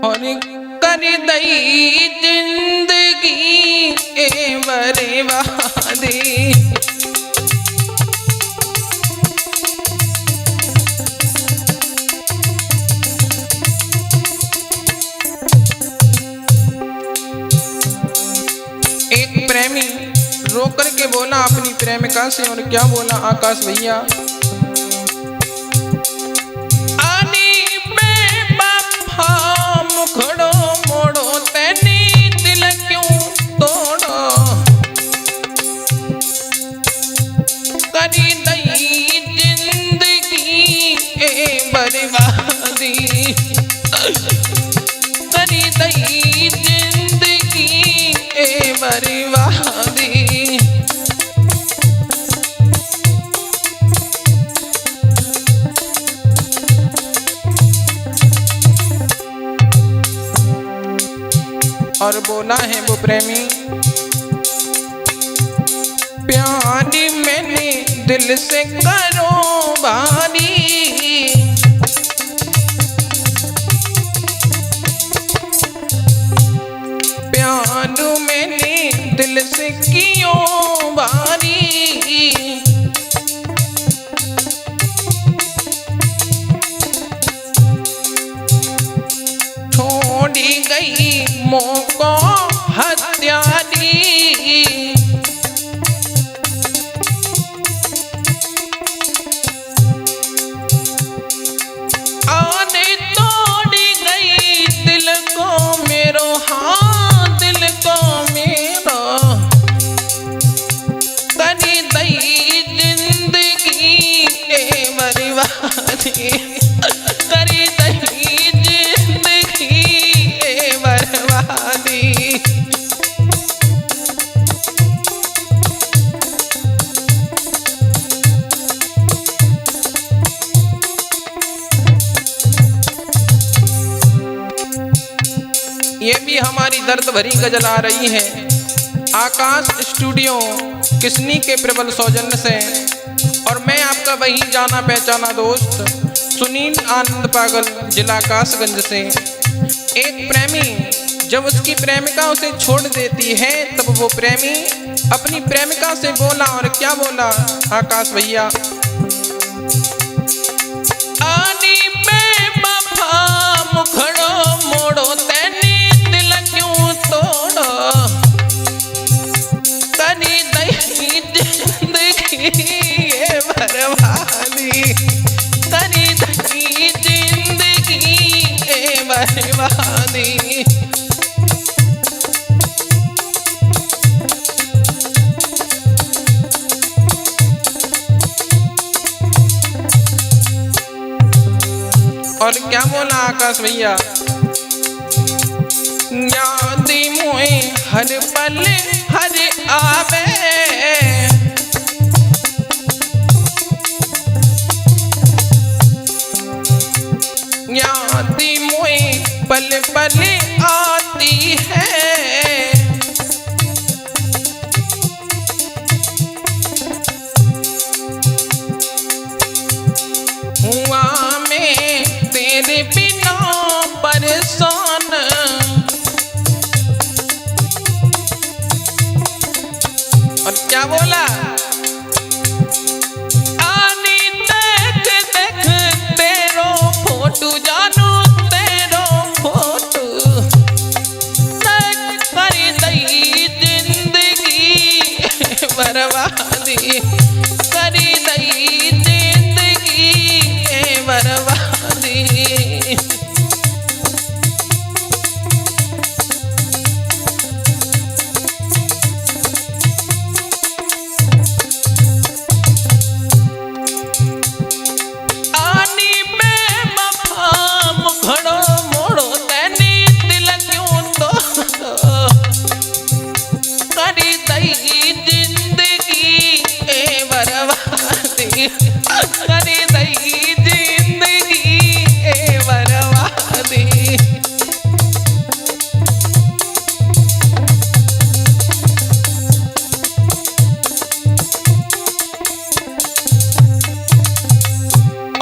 और कर दई जिंदगी ए बर्बादी। एक प्रेमी रो करके बोला अपनी प्रेमिका से, और क्या बोला आकाश भैया? आनी बेवफा मुखड़ो मोड़ो तेनी दिल क्यों तोड़ो, करी दई जिंदगी ए बर्बादी, करी दई जिंदगी ए बर्बादी। और बोला है वो प्रेमी, प्यारी मैंने दिल से करो बारी, प्यार मैंने दिल से कियो बारी, छोड़ी गई मोको हत्यारी, आने तोड़ी गई दिल को मेरो, हाँ दिल को मेरो, करी दई जिंदगी ए बर्बादी, करी दई जिंदगी ए बर्बादी। ये भी हमारी दर्द भरी गजल आ रही है आकाश स्टूडियो किसनी के प्रबल सौजन्य से, और मैं आपका वही जाना पहचाना दोस्त सुनील आनंद पागल, जिला कासगंज से। एक प्रेमी जब उसकी प्रेमिका उसे छोड़ देती है तब वो प्रेमी अपनी प्रेमिका से बोला, और क्या बोला आकाश भैया? आनी बेवफा मुखड़ो मोड़ो तेनी दिल क्यों तोड़ो, करी दई जिंदगी ए बर्बादी, करी दई जिंदगी ए बर्बादी। और क्या बोला आकाश भैया? याद मोए हर पल हर आवे, याद मोए पल पल आती है, हुआ मैं तेरे बिना परेशान, और क्या बोला? आनी देख देख तेरो फोटो जानू तेरो फोटो, करी दई जिंदगी बर्बादी, करी दई जिंदगी बर्बादी। आनी बेवफा मुखड़ो मोड़ो तेनी दिल क्यों तोड़ो, करी दई जिंदगी ए बर्बादी, करी दई जिंदगी ए बर्बादी।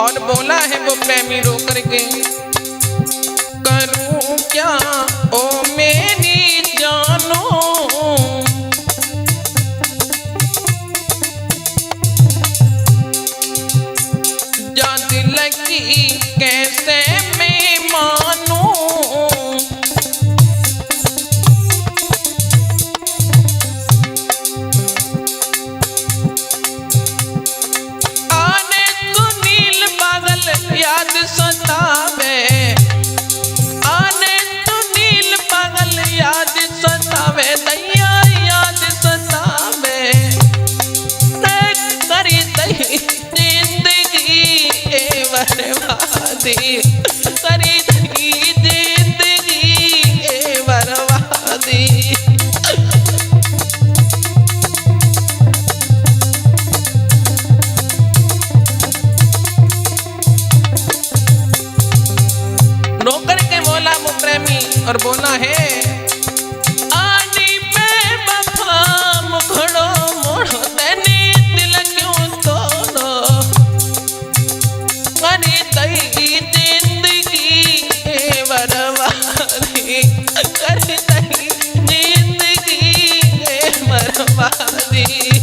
और बोला है वो प्रेमी रो करके, क्या ओ मेरी जानो, जा दिल की कैसे मैं मानूं, आने सुनील पागल याद सतावे, आने सुनील पागल याद सतावे, दैया याद सतावे, करी दही जिंदगी ए बर्बादी, करी दही जिंदगी ए बर्बादी। नौकर के बोला वो प्रेमी और बोला है, आनी पे वफा मुखड़ो मोड़ो तेनी दिल क्यों तोड़ो, करी दही जिंदगी ए बर्बादी, करी दही जिंदगी ए बर्बादी।